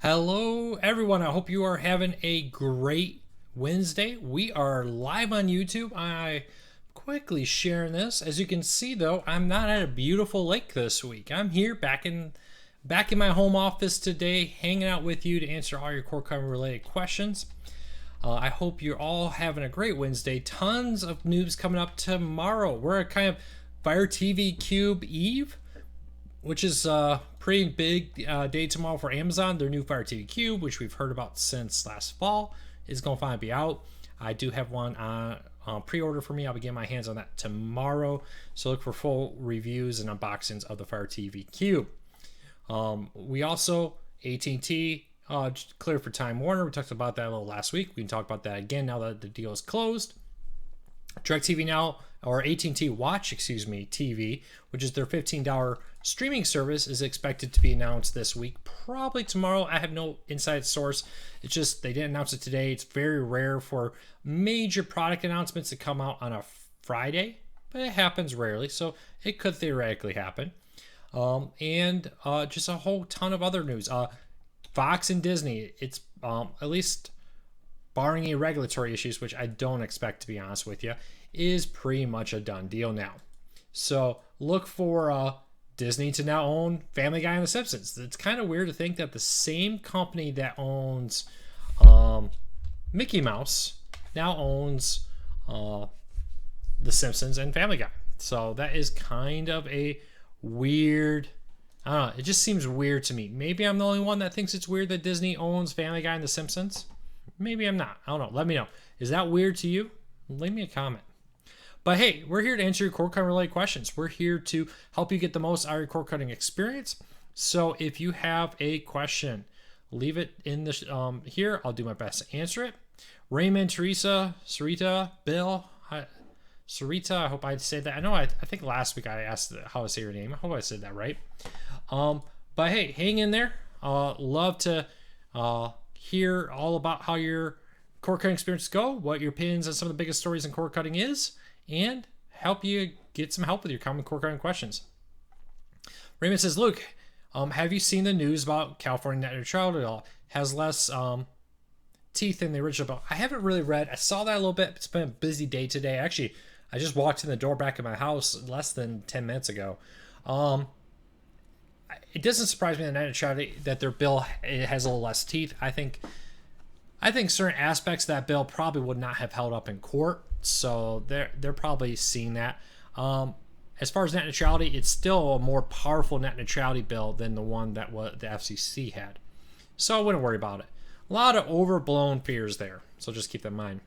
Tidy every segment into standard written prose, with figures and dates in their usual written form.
Hello, everyone. I hope you are having a great Wednesday. We are live on YouTube. I quickly sharing this. As you can see, though, I'm not at a beautiful lake this week. I'm here back in my home office today, hanging out with you to answer all your core cover related questions. I hope you're all having a great Wednesday. Tons of news coming up tomorrow. We're at kind of Fire TV Cube Eve, which is a pretty big day tomorrow for Amazon. Their new Fire TV Cube, which we've heard about since last fall, is going to finally be out. I do have one on pre-order for me. I'll be getting my hands on that tomorrow. So look for full reviews and unboxings of the Fire TV Cube. We also, AT&T, cleared for Time Warner. We talked about that a little last week. We can talk about that again now that the deal is closed. DirecTV Now, or AT&T Watch, TV, which is their $15 streaming service, is expected to be announced this week, probably tomorrow. I have no inside source. It's just they didn't announce it today. It's very rare for major product announcements to come out on a Friday, but it happens rarely, so it could theoretically happen. And just a whole ton of other news. Fox and Disney, it's at least barring any regulatory issues, which I don't expect, to be honest with you, is pretty much a done deal now. So look for Disney to now own Family Guy and The Simpsons. It's kind of weird to think that the same company that owns Mickey Mouse now owns The Simpsons and Family Guy. So that is kind of a weird, I don't know, it just seems weird to me. Maybe I'm the only one that thinks it's weird that Disney owns Family Guy and The Simpsons. Maybe I'm not. I don't know. Let me know. Is that weird to you? Leave me a comment. But hey, we're here to answer your cord cutting related questions. We're here to help you get the most out of your cord cutting experience. So if you have a question, leave it in the here. I'll do my best to answer it. Raymond, Teresa, Sarita, Bill, Sarita. I hope I said that. I think last week I asked how to say your name. I hope I said that right. But hey, hang in there. Love to hear all about how your cord cutting experiences go, what your opinions on some of the biggest stories in cord cutting is, and help you get some help with your common cord cutting questions. Raymond says, Luke, have you seen the news about California net neutrality law? Has less teeth than the original bill. I haven't really read. I saw that a little bit. It's been a busy day today. Actually, I just walked in the door back of my house less than 10 minutes ago. It doesn't surprise me that net neutrality, that their bill has a little less teeth. I think certain aspects of that bill probably would not have held up in court, so they're probably seeing that. As far as net neutrality, it's still a more powerful net neutrality bill than the one that the FCC had, so I wouldn't worry about it. A lot of overblown fears there, so just keep that in mind.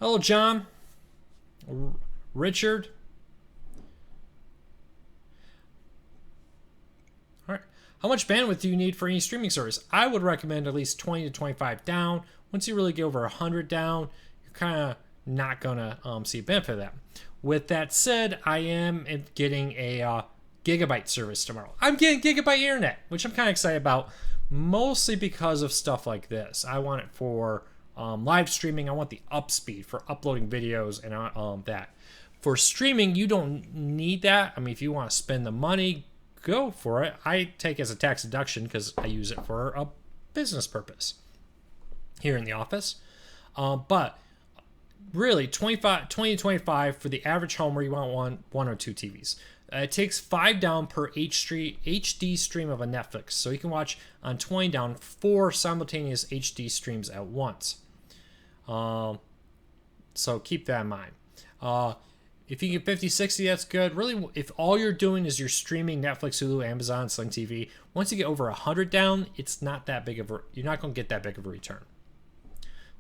Hello, John. Richard. All right. How much bandwidth do you need for any streaming service? I would recommend at least 20 to 25 down. Once you really get over 100 down, you're kind of not going to see a benefit of that. With that said, I am getting a gigabyte service tomorrow. I'm getting gigabyte internet, which I'm kind of excited about, mostly because of stuff like this. I want it for live streaming. I want the up speed for uploading videos and that. For streaming, you don't need that. I mean, if you want to spend the money, go for it. I take it as a tax deduction because I use it for a business purpose here in the office. But really, 20 to 25 for the average home where you want one or two TVs. It takes 5 down per HD stream of a Netflix. So you can watch on 20 down 4 simultaneous HD streams at once. So keep that in mind. If you get 50, 60, that's good. Really, if all you're doing is you're streaming Netflix, Hulu, Amazon, Sling TV, once you get over 100 down, it's not that big of you're not going to get that big of a return.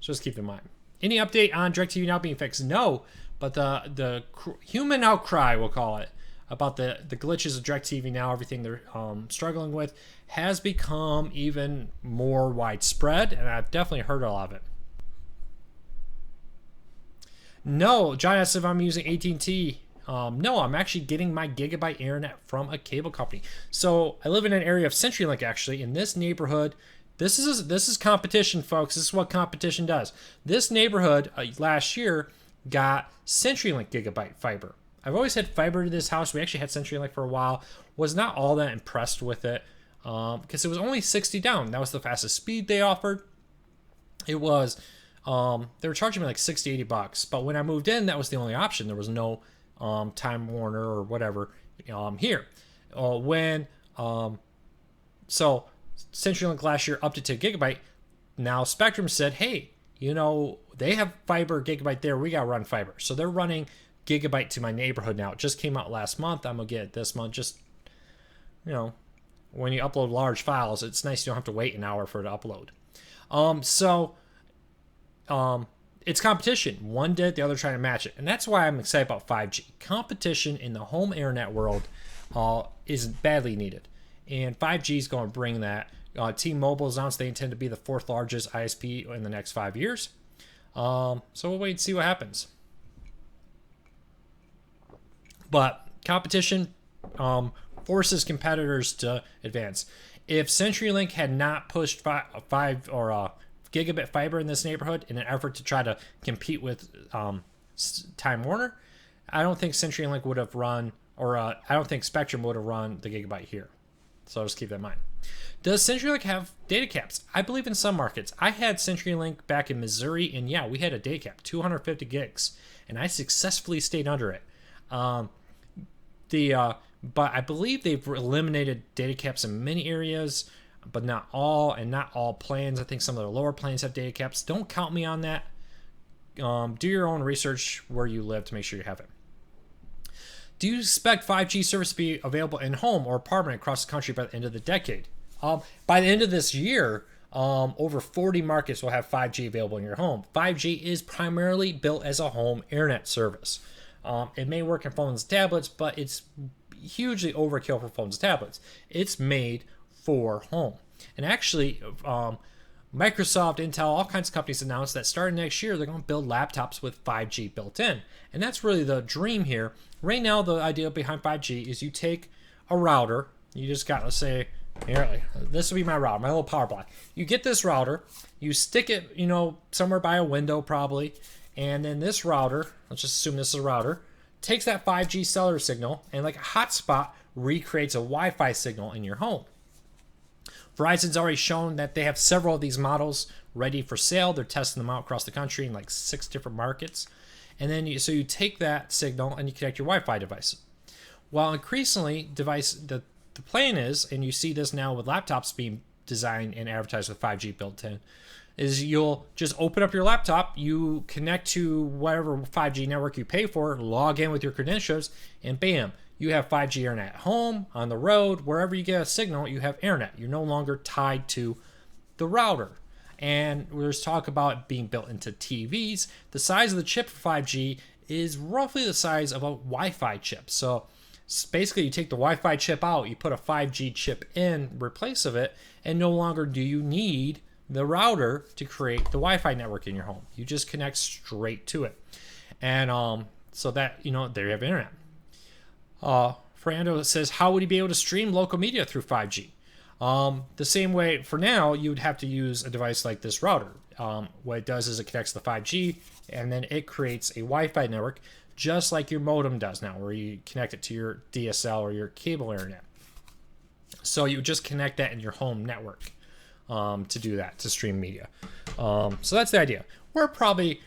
So just keep in mind. Any update on DirecTV Now being fixed? No, but the human outcry, we'll call it, about the glitches of DirecTV Now, everything they're struggling with, has become even more widespread, and I've definitely heard a lot of it. No, John asked if I'm using AT&T. No, I'm actually getting my gigabyte internet from a cable company. So I live in an area of CenturyLink, actually. In this neighborhood, this is competition, folks. This is what competition does. This neighborhood last year got CenturyLink gigabyte fiber. I've always had fiber to this house. We actually had CenturyLink for a while. Was not all that impressed with it. because it was only 60 down. That was the fastest speed they offered. It was, they were charging me like 60, $80. But when I moved in, that was the only option. There was no Time Warner or whatever here. So CenturyLink last year upped it to gigabyte. Now Spectrum said, hey, they have fiber gigabyte there. We got to run fiber. So they're running gigabyte to my neighborhood now. It just came out last month. I'm going to get it this month. Just, when you upload large files, it's nice you don't have to wait an hour for it to upload. It's competition. One did, the other trying to match it. And that's why I'm excited about 5G. Competition in the home internet world is badly needed. And 5G is going to bring that. T-Mobile has announced they intend to be the 4th largest ISP in the next 5 years. So we'll wait and see what happens. But competition forces competitors to advance. If CenturyLink had not pushed 5 or gigabit fiber in this neighborhood in an effort to try to compete with Time Warner, I don't think CenturyLink would have run, or I don't think Spectrum would have run the gigabyte here. So just keep that in mind. Does CenturyLink have data caps? I believe in some markets. I had CenturyLink back in Missouri, and yeah, we had a data cap, 250 gigs, and I successfully stayed under it. But I believe they've eliminated data caps in many areas, but not all, and not all plans. I think some of the lower plans have data caps. Don't count me on that. Do your own research where you live to make sure you have it. Do you expect 5G service to be available in home or apartment across the country by the end of the decade? By the end of this year, over 40 markets will have 5G available in your home. 5G is primarily built as a home internet service. It may work in phones and tablets, but it's hugely overkill for phones and tablets. It's made for home. And actually, Microsoft, Intel, all kinds of companies announced that starting next year, they're going to build laptops with 5G built in. And that's really the dream here. Right now, the idea behind 5G is you take a router. You just got, let's say, here, this will be my router, my little power block. You get this router, you stick it, somewhere by a window probably. And then this router, let's just assume this is a router, takes that 5G cellular signal and like a hotspot recreates a Wi-Fi signal in your home. Verizon's already shown that they have several of these models ready for sale. They're testing them out across the country in like 6 different markets. And then you take that signal and you connect your Wi-Fi device. While increasingly the plan is, and you see this now with laptops being designed and advertised with 5G built in, is you'll just open up your laptop, you connect to whatever 5G network you pay for, log in with your credentials, and bam, you have 5G internet at home, on the road, wherever you get a signal, you have internet. You're no longer tied to the router. And there's talk about it being built into TVs. The size of the chip for 5G is roughly the size of a Wi-Fi chip. So basically you take the Wi-Fi chip out, you put a 5G chip in replace of it, and no longer do you need the router to create the Wi-Fi network in your home. You just connect straight to it. And so that, there you have internet. Fernando says, how would you be able to stream local media through 5G? The same way, for now, you would have to use a device like this router. What it does is it connects to 5G, and then it creates a Wi-Fi network, just like your modem does now, where you connect it to your DSL or your cable internet. So you just connect that in your home network to do that, to stream media. So that's the idea. We're probably,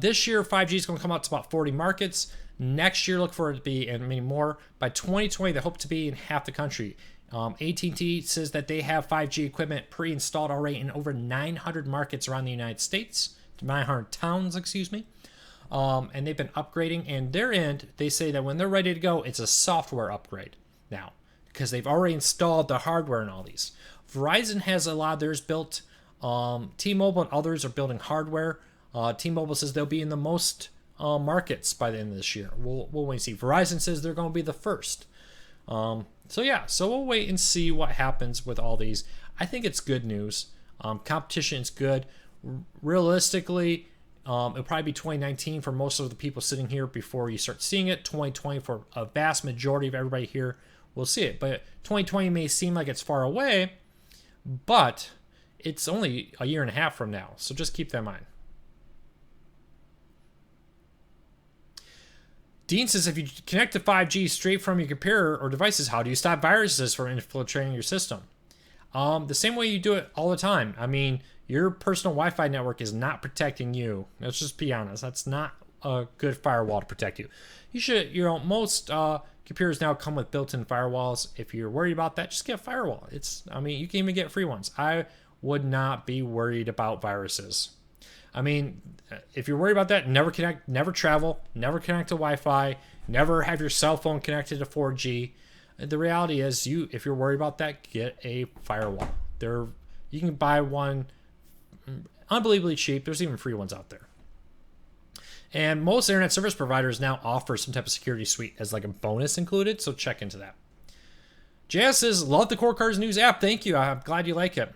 this year, 5G is going to come out to about 40 markets. Next year, look for it to be in many more. By 2020, they hope to be in half the country. AT&T says that they have 5G equipment pre-installed already in over 900 markets around the United States, 900 towns, and they've been upgrading. And their end, they say that when they're ready to go, it's a software upgrade now because they've already installed the hardware in all these. Verizon has a lot of theirs built. T-Mobile and others are building hardware. T-Mobile says they'll be in the most markets by the end of this year. We'll wait and see. Verizon says they're going to be the first. So we'll wait and see what happens with all these. I think it's good news. Competition is good. Realistically, it'll probably be 2019 for most of the people sitting here before you start seeing it. 2020 for a vast majority of everybody here will see it. But 2020 may seem like it's far away, but it's only a year and a half from now. So just keep that in mind. Dean says, if you connect to 5G straight from your computer or devices, how do you stop viruses from infiltrating your system? The same way you do it all the time. I mean, your personal Wi-Fi network is not protecting you. Let's just be honest. That's not a good firewall to protect you. You should, most computers now come with built-in firewalls. If you're worried about that, just get a firewall. You can even get free ones. I would not be worried about viruses. I mean, if you're worried about that, never connect, never travel, never connect to Wi-Fi, never have your cell phone connected to 4G. The reality is, if you're worried about that, get a firewall. You can buy one unbelievably cheap. There's even free ones out there. And most internet service providers now offer some type of security suite as like a bonus included, so check into that. Jazz says, love the Core Cars News app. Thank you. I'm glad you like it.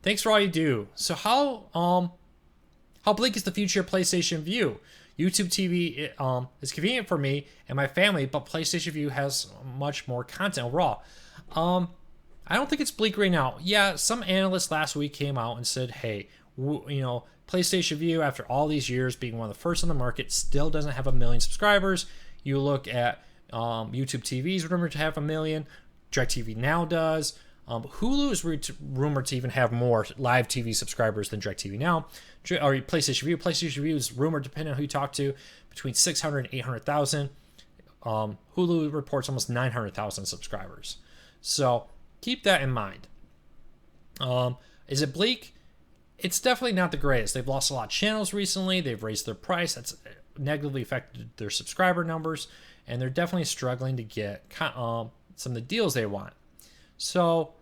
Thanks for all you do. So how bleak is the future of PlayStation Vue? YouTube TV is convenient for me and my family, but PlayStation Vue has much more content overall. I don't think it's bleak right now. Yeah, some analysts last week came out and said, hey, PlayStation Vue, after all these years being one of the first on the market, still doesn't have 1 million subscribers. You look at YouTube TV's rumored to have 1 million. DirecTV Now does. Hulu is rumored to even have more live TV subscribers than DirecTV Now. Or PlayStation Vue. PlayStation Vue is rumored, depending on who you talk to, between 600 and 800,000. Hulu reports almost 900,000 subscribers. So keep that in mind. Is it bleak? It's definitely not the greatest. They've lost a lot of channels recently. They've raised their price. That's negatively affected their subscriber numbers. And they're definitely struggling to get some of the deals they want. So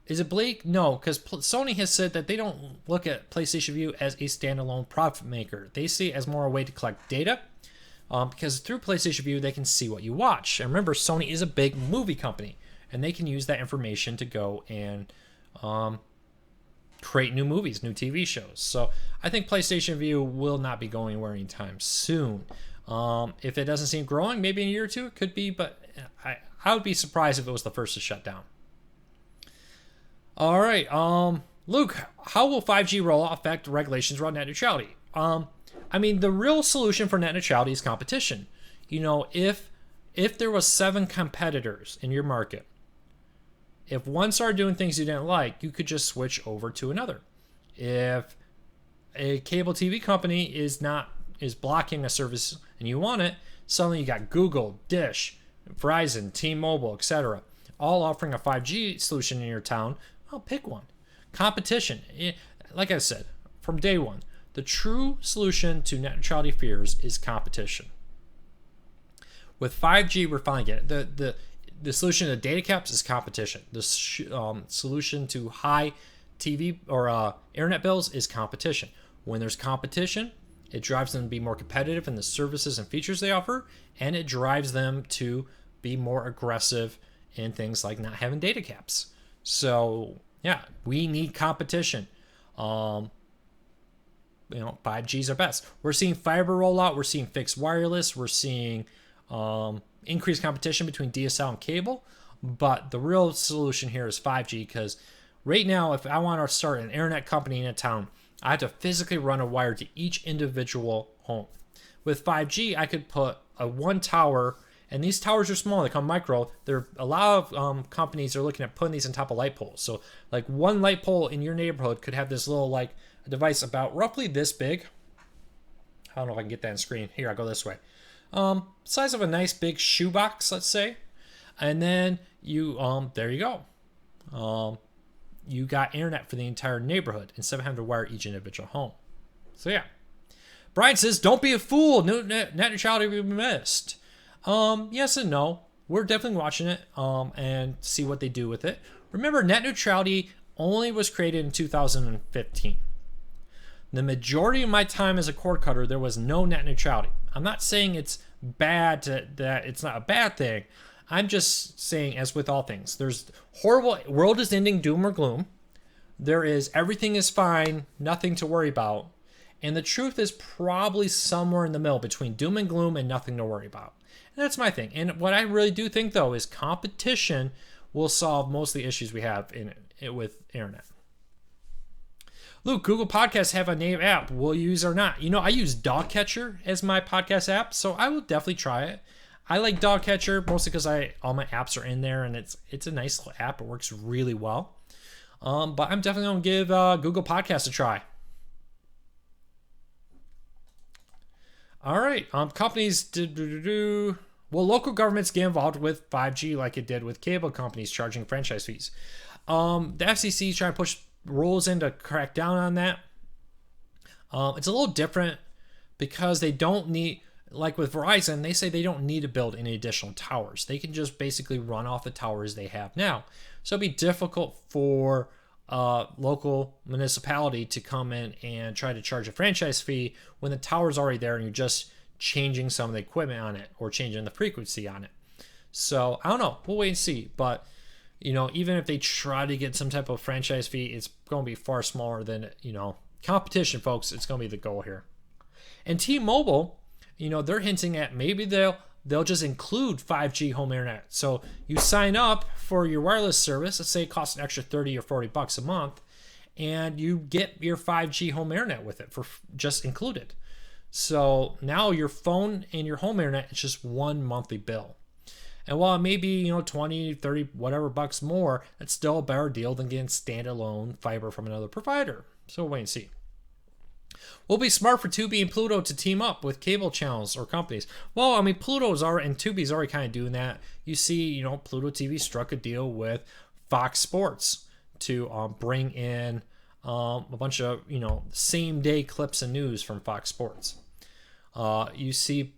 is it bleak? No, because Sony has said that they don't look at PlayStation Vue as a standalone profit maker. They see it as more a way to collect data, because through PlayStation Vue, they can see what you watch. And remember, Sony is a big movie company, and they can use that information to go and create new movies, new TV shows. So I think PlayStation Vue will not be going anywhere anytime soon. If it doesn't seem growing, maybe in a year or two, it could be, but I would be surprised if it was the first to shut down. All right, Luke, how will 5G rollout affect regulations around net neutrality? The real solution for net neutrality is competition. If there was 7 competitors in your market, if one started doing things you didn't like, you could just switch over to another. If a cable TV company is blocking a service and you want it, suddenly you got Google, Dish, Verizon, T-Mobile, etc., all offering a 5G solution in your town. I'll pick one. Competition. Like I said, from day one, the true solution to net neutrality fears is competition. With 5G, we're finally getting it. The solution to data caps is competition. The solution to high TV or internet bills is competition. When there's competition, it drives them to be more competitive in the services and features they offer, and it drives them to be more aggressive in things like not having data caps. So yeah, we need competition. 5G's our best. We're seeing fiber rollout. We're seeing fixed wireless. We're seeing increased competition between DSL and cable. But the real solution here is 5G, because right now, if I want to start an internet company in a town, I have to physically run a wire to each individual home. With 5G, I could put one tower. And these towers are small. They come micro. A lot of companies are looking at putting these on top of light poles. So like one light pole in your neighborhood could have this little a device about roughly this big. I don't know if I can get that on screen. Here, I'll go this way. Size of a nice big shoebox, let's say. And then there you go. You got internet for the entire neighborhood instead of having to wire each individual home. So yeah. Brian says, don't be a fool. Net neutrality will be missed. Yes and no. We're definitely watching it and see what they do with it. Remember, net neutrality only was created in 2015. The majority of my time as a cord cutter, there was no net neutrality. I'm not saying it's bad that it's not a bad thing. I'm just saying, as with all things, there's horrible, world is ending, doom or gloom. There is everything is fine, nothing to worry about. And the truth is probably somewhere in the middle between doom and gloom and nothing to worry about. And that's my thing. And what I really do think, though, is competition will solve most of the issues we have with internet. Luke, Google Podcasts have a native app. Will you use it or not? You know, I use Dogcatcher as my podcast app, so I will definitely try it. I like Dogcatcher mostly because all my apps are in there, and it's a nice little app. It works really well. But I'm definitely going to give Google Podcasts a try. All right. Companies well, local governments get involved with 5G like it did with cable companies charging franchise fees. The FCC is trying to push rules in to crack down on that. It's a little different because they don't need, like with Verizon, they say they don't need to build any additional towers. They can just basically run off the towers they have now. So it'd be difficult for local municipality to come in and try to charge a franchise fee when the tower's already there and you're just changing some of the equipment on it or changing the frequency on it. So I don't know. We'll wait and see. But you know, even if they try to get some type of franchise fee, it's going to be far smaller than, you know, competition, folks. It's going to be the goal here. And T-Mobile, you know, they're hinting at maybe they'll just include 5G home internet. So you sign up for your wireless service. Let's say it costs an extra $30 or $40 a month, and you get your 5G home internet with it for just included. So now your phone and your home internet is just one monthly bill. And while it may be, you know, 20, 30, whatever bucks more, it's still a better deal than getting standalone fiber from another provider. So we'll wait and see. Will it be smart for Tubi and Pluto to team up with cable channels or companies? Well, I mean, Pluto's already, and Tubi's already kind of doing that. You see, you know, Pluto TV struck a deal with Fox Sports to bring in a bunch of, you know, same day clips and news from Fox Sports. You see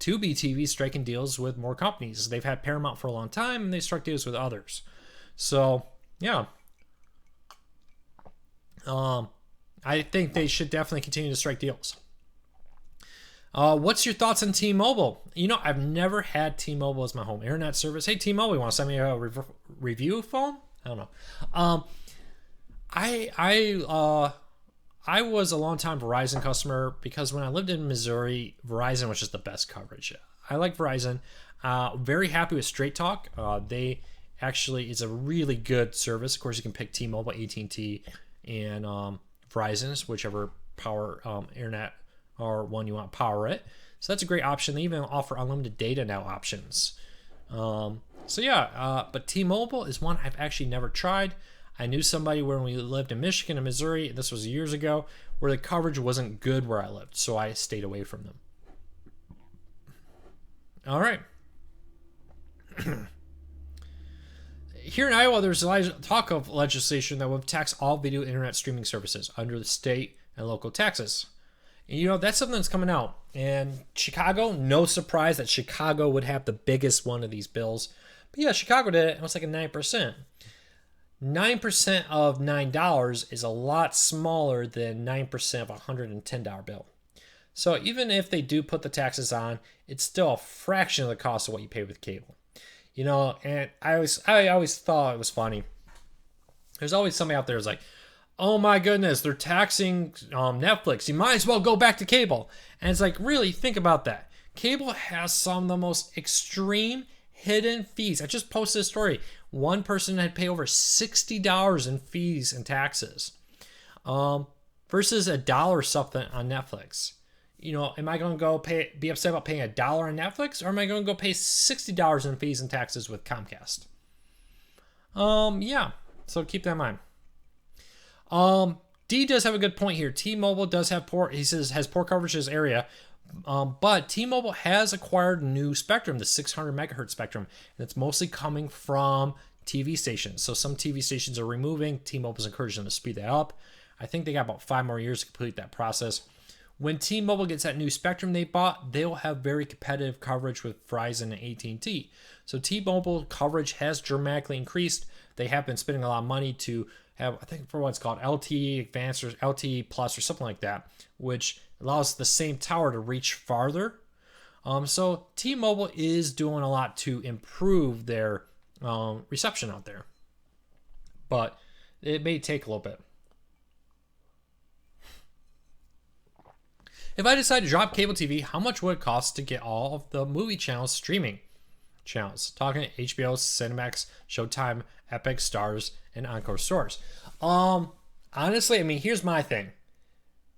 Tubi TV striking deals with more companies. They've had Paramount for a long time, and they struck deals with others. So, yeah. I think they should definitely continue to strike deals. What's your thoughts on T-Mobile? You know, I've never had T-Mobile as my home internet service. Hey, T-Mobile, you want to send me a review phone? I don't know. I was a long-time Verizon customer because when I lived in Missouri, Verizon was just the best coverage. I like Verizon. Very happy with Straight Talk. They actually is a really good service. Of course, you can pick T-Mobile, AT&T, and Verizon's, whichever power internet or one you want to power it. So that's a great option. They even offer unlimited data now options. So yeah, but T-Mobile is one I've actually never tried. I knew somebody when we lived in Michigan and Missouri, this was years ago, where the coverage wasn't good where I lived, so I stayed away from them. All right. Here in Iowa, there's talk of legislation that would tax all video internet streaming services under the state and local taxes. And, you know, that's something that's coming out. And Chicago, no surprise that Chicago would have the biggest one of these bills. But yeah, Chicago did it. It was like a 9%. 9% of $9 is a lot smaller than 9% of a $110 bill. So even if they do put the taxes on, it's still a fraction of the cost of what you pay with cable. You know, and I always thought it was funny. There's always somebody out there who's like, oh my goodness, they're taxing Netflix. You might as well go back to cable. And it's like, really, think about that. Cable has some of the most extreme hidden fees. I just posted a story. One person had paid over $60 in fees and taxes versus $1 something on Netflix. You know, am I going to be upset about paying $1 on Netflix, or am I going to go pay $60 in fees and taxes with Comcast? Yeah, so keep that in mind. D does have a good point here. T-Mobile does have poor, he says, has poor coverage in his area, but T-Mobile has acquired new spectrum, the 600 megahertz spectrum, and it's mostly coming from TV stations. So some TV stations are removing. T-Mobile's encouraging them to speed that up. I think they got about 5 more years to complete that process. When T-Mobile gets that new spectrum they bought, they'll have very competitive coverage with Verizon and AT&T. So T-Mobile coverage has dramatically increased. They have been spending a lot of money to have, I think, for what's called LTE Advanced or LTE Plus or something like that, which allows the same tower to reach farther. So T-Mobile is doing a lot to improve their reception out there, but it may take a little bit. If I decide to drop cable TV, how much would it cost to get all of the movie channels streaming channels? Talking HBO, Cinemax, Showtime, Epic, Stars, and Encore stores. Honestly, I mean, here's my thing.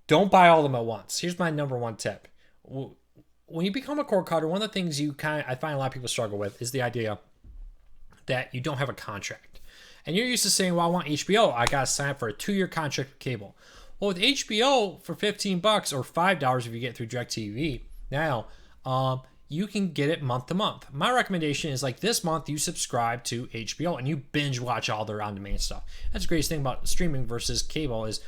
Don't buy all of them at once. Here's my number one tip. When you become a cord cutter, one of the things I find a lot of people struggle with is the idea that you don't have a contract. And you're used to saying, well, I want HBO. I got to sign up for a 2-year contract with cable. Well, with HBO for $15 or $5 if you get through DirecTV now, you can get it month to month. My recommendation is like this month you subscribe to HBO and you binge watch all their on-demand stuff. That's the greatest thing about streaming versus cable is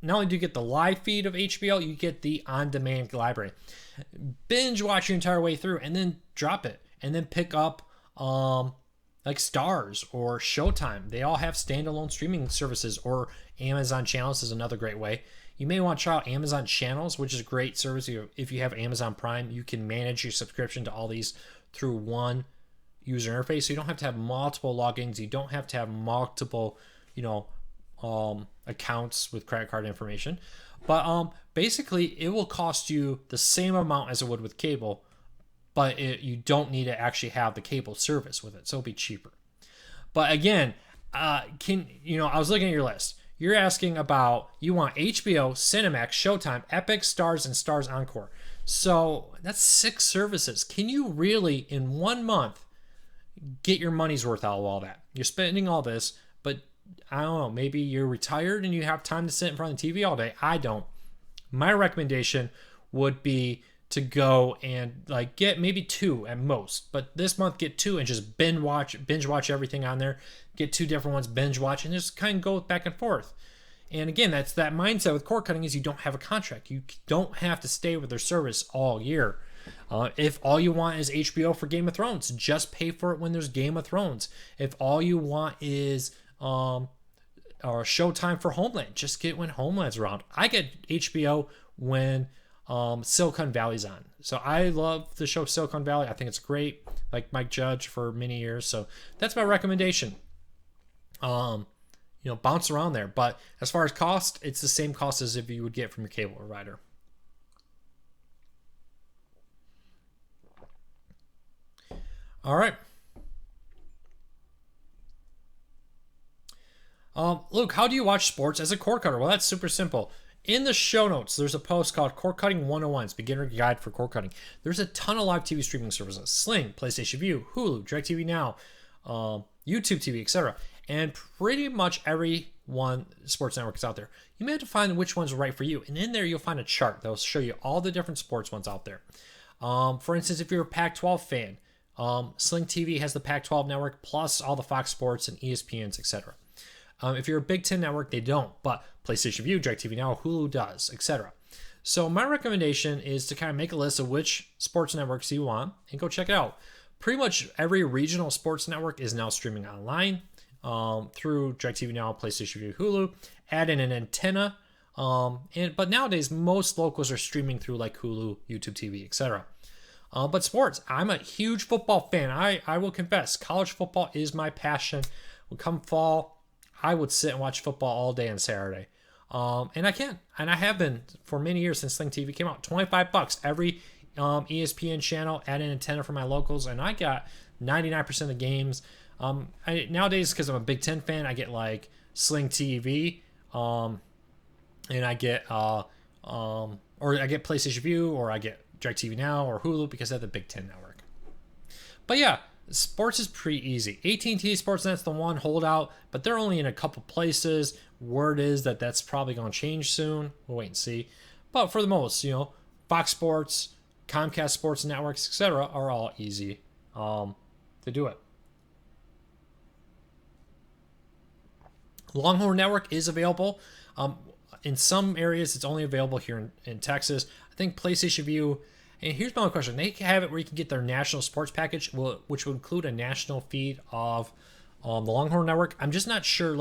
not only do you get the live feed of HBO, you get the on-demand library. Binge watch your entire way through and then drop it and then pick up like Starz or Showtime. They all have standalone streaming services, or Amazon Channels is another great way. You may want to try out Amazon Channels, which is a great service. If you have Amazon Prime, you can manage your subscription to all these through one user interface. So you don't have to have multiple logins. You don't have to have multiple, accounts with credit card information. But basically, it will cost you the same amount as it would with cable, but you don't need to actually have the cable service with it, so it'll be cheaper. But again, I was looking at your list. You're asking about, you want HBO, Cinemax, Showtime, Epic, Starz, and Starz Encore. So that's 6 services. Can you really, in 1 month, get your money's worth out of all that? You're spending all this, but I don't know, maybe you're retired and you have time to sit in front of the TV all day. I don't. My recommendation would be to go and like get maybe 2 at most, but this month get 2 and just binge watch everything on there. Get 2 different ones, binge watch, and just kind of go back and forth. And again, that's that mindset with cord cutting is you don't have a contract. You don't have to stay with their service all year. If all you want is HBO for Game of Thrones, just pay for it when there's Game of Thrones. If all you want is or Showtime for Homeland, just get when Homeland's around. I get HBO when Silicon Valley's on. So I love the show Silicon Valley. I think it's great, like Mike Judge for many years. So that's my recommendation. Bounce around there. But as far as cost, it's the same cost as if you would get from your cable provider. All right. Luke, how do you watch sports as a cord cutter? Well, that's super simple. In the show notes, there's a post called Cord Cutting 101. It's Beginner Guide for Cord Cutting. There's a ton of live TV streaming services. Sling, PlayStation Vue, Hulu, DirecTV Now, YouTube TV, etc. And pretty much every one sports network is out there. You may have to find which one's right for you. And in there, you'll find a chart that will show you all the different sports ones out there. For instance, if you're a Pac-12 fan, Sling TV has the Pac-12 network plus all the Fox Sports and ESPNs, etc. If you're a Big Ten network, they don't, but PlayStation Vue, DirecTV Now, Hulu does, etc. So my recommendation is to kind of make a list of which sports networks you want and go check it out. Pretty much every regional sports network is now streaming online through DirecTV Now, PlayStation Vue, Hulu. Add in an antenna, but nowadays most locals are streaming through like Hulu, YouTube TV, etc. But sports, I'm a huge football fan. I will confess, college football is my passion. Come fall, I would sit and watch football all day on Saturday. And I can. And I have been for many years since Sling TV came out. $25 every ESPN channel, add an antenna for my locals, and I got 99% of the games. Nowadays, because I'm a Big Ten fan, I get like Sling TV, and I get or I get PlayStation Vue, or I get DirecTV Now or Hulu because I have the Big Ten network. But yeah, sports is pretty easy. AT&T Sportsnet's the one holdout, but they're only in a couple places. Word is that that's probably going to change soon. We'll wait and see. But for the most, Fox Sports, Comcast Sports Networks, etc., are all easy to do it. Longhorn Network is available. In some areas, it's only available here in Texas. I think PlayStation Vue. And here's my only question. They have it where you can get their national sports package, which will include a national feed of the Longhorn Network. I'm just not sure,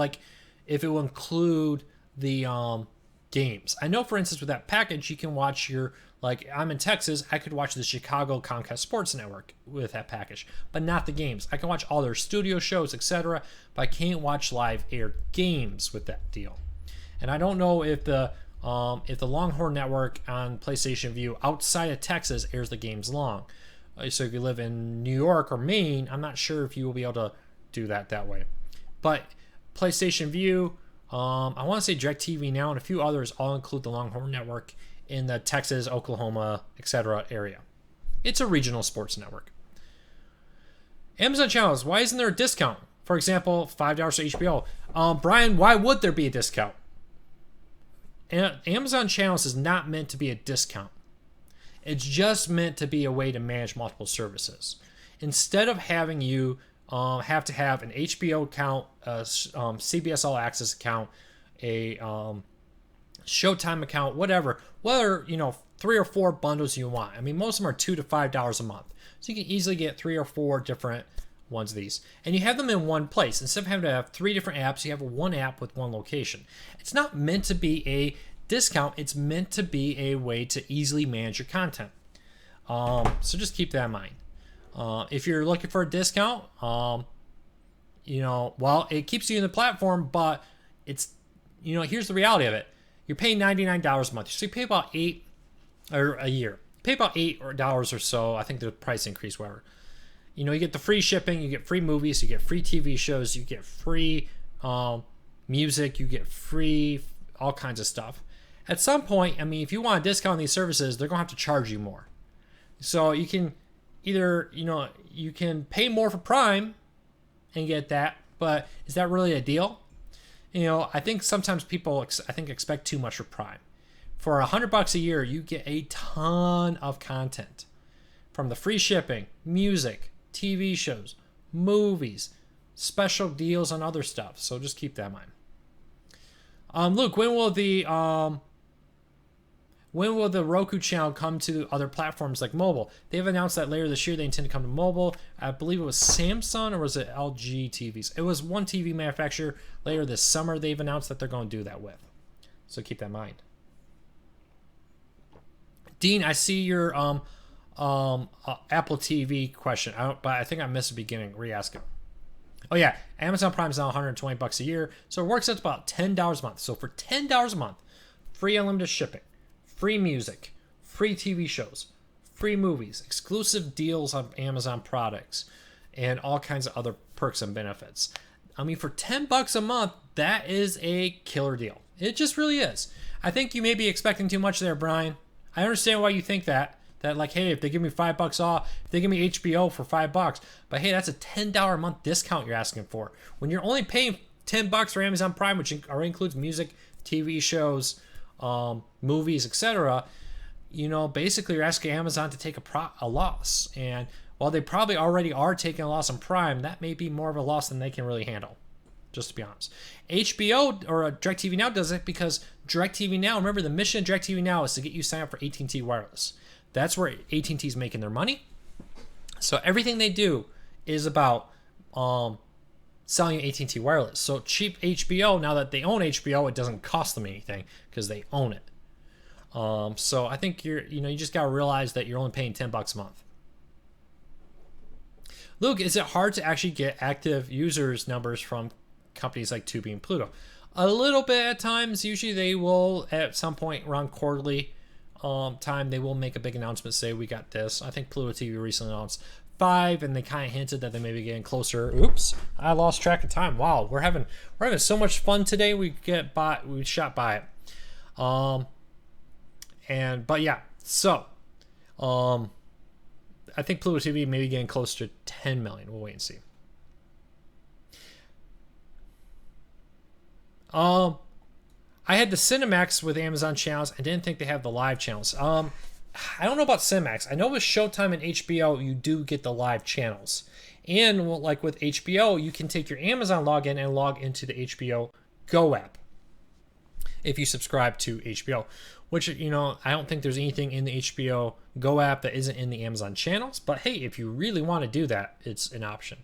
if it will include the games. I know, for instance, with that package, you can watch I'm in Texas, I could watch the Chicago Comcast Sports Network with that package, but not the games. I can watch all their studio shows, etc., but I can't watch live aired games with that deal. And I don't know if the Longhorn Network on PlayStation Vue outside of Texas airs the games long. So if you live in New York or Maine, I'm not sure if you will be able to do that way. But PlayStation Vue, I want to say DirecTV Now and a few others all include the Longhorn Network in the Texas, Oklahoma, etc. area. It's a regional sports network. Amazon channels, why isn't there a discount? For example, $5 for HBO. Brian, why would there be a discount? Amazon channels is not meant to be a discount. It's just meant to be a way to manage multiple services. Instead of having you have to have an HBO account, a CBS All Access account, a Showtime account, whether 3 or 4 bundles you want. I mean, most of them are $2 to $5 a month, so you can easily get 3 or 4 different ones of these, and you have them in one place. Instead of having to have 3 different apps, you have one app with one location. It's not meant to be a discount. It's meant to be a way to easily manage your content. So just keep that in mind. If you're looking for a discount, it keeps you in the platform, but it's, here's the reality of it. You're paying $99 a month. So you pay about $8 or a year. You pay about $8 or so. I think the price increase, whatever. You get the free shipping, you get free movies, you get free TV shows, you get free music, you get free all kinds of stuff. At some point, if you want a discount on these services, they're going to have to charge you more. So you can either, you can pay more for Prime and get that, but is that really a deal? I think sometimes people expect too much for Prime. For $100 a year, you get a ton of content, from the free shipping, music, TV shows, movies, special deals on other stuff. So just keep that in mind. Luke, when will the Roku channel come to other platforms like mobile? They've announced that later this year they intend to come to mobile. I believe it was Samsung, or was it LG TVs? It was one TV manufacturer. Later this summer they've announced that they're going to do that with. So keep that in mind. Dean, I see your Apple TV question, but I think I missed the beginning. Re-ask it. Oh yeah, Amazon Prime is now $120 a year, so it works out to about $10 a month. So for $10 a month, free unlimited shipping, free music, free TV shows, free movies, exclusive deals on Amazon products, and all kinds of other perks and benefits. For $10 a month, that is a killer deal. It just really is. I think you may be expecting too much there, Brian. I understand why you think that like, hey, if they give me $5 off, if they give me HBO for $5, but hey, that's a $10 a month discount you're asking for. When you're only paying $10 for Amazon Prime, which already includes music, TV shows, movies, etc., basically you're asking Amazon to take a loss. And while they probably already are taking a loss on Prime, that may be more of a loss than they can really handle, just to be honest. HBO or DirecTV Now does it because DirecTV Now, remember the mission of DirecTV Now is to get you signed up for AT&T Wireless. That's where AT&T is making their money. So everything they do is about selling you AT&T Wireless. So cheap HBO, now that they own HBO, it doesn't cost them anything because they own it. So I think you just got to realize that you're only paying $10 a month. Luke, is it hard to actually get active users numbers from companies like Tubi and Pluto? A little bit at times. Usually they will, at some point around quarterly time, they will make a big announcement, say we got this. I think Pluto TV recently announced 5, and they kind of hinted that they may be getting closer. Oops, I lost track of time. Wow, we're having so much fun today. We shot by it. But yeah, so I think Pluto TV may be getting closer to 10 million. We'll wait and see. I had the Cinemax with Amazon channels. I didn't think they have the live channels. I don't know about Cinemax. I know with Showtime and HBO, you do get the live channels. And like with HBO, you can take your Amazon login and log into the HBO Go app if you subscribe to HBO, which, I don't think there's anything in the HBO Go app that isn't in the Amazon channels. But hey, if you really want to do that, it's an option.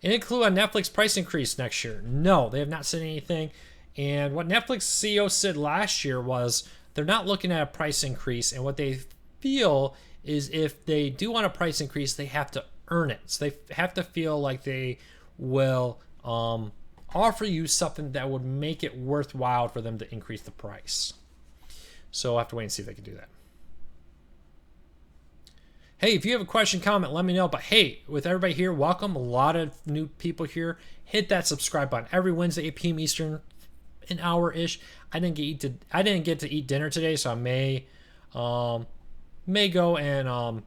Any clue on Netflix price increase next year? No, they have not said anything. And what Netflix CEO said last year was they're not looking at a price increase, and what they feel is if they do want a price increase, they have to earn it. So they have to feel like they will offer you something that would make it worthwhile for them to increase the price. So I'll have to wait and see if they can do that. Hey, if you have a question, comment, let me know. But hey, with everybody here, welcome. A lot of new people here. Hit that subscribe button every Wednesday, 8 p.m. Eastern, an hour-ish. I didn't get to eat dinner today, so I may go and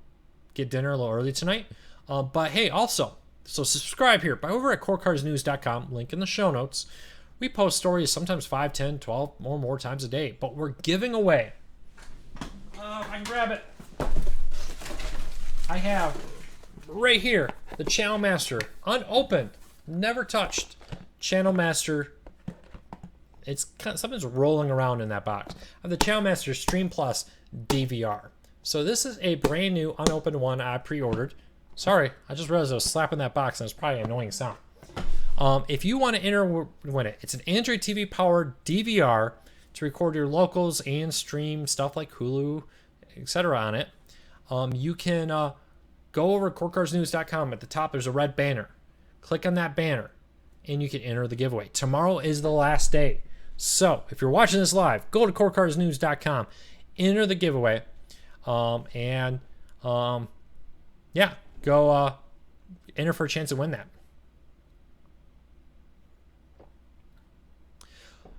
get dinner a little early tonight. But hey, also, so subscribe here. By over at corecarsnews.com, link in the show notes. We post stories sometimes 5, 10, 12 or more times a day. But we're giving away. I can grab it. I have right here the Channel Master, unopened, never touched. Channel Master. It's kind of, something's rolling around in that box. I have the Channel Master Stream Plus DVR. So this is a brand new unopened one I pre-ordered. Sorry, I just realized I was slapping that box and it's probably an annoying sound. If you want to enter, win it. It's an Android TV powered DVR to record your locals and stream stuff like Hulu, etc. on it. You can go over to corecarsnews.com. At the top, there's a red banner. Click on that banner, and you can enter the giveaway. Tomorrow is the last day. So, if you're watching this live, go to corecarsnews.com, enter the giveaway, yeah, go enter for a chance to win that.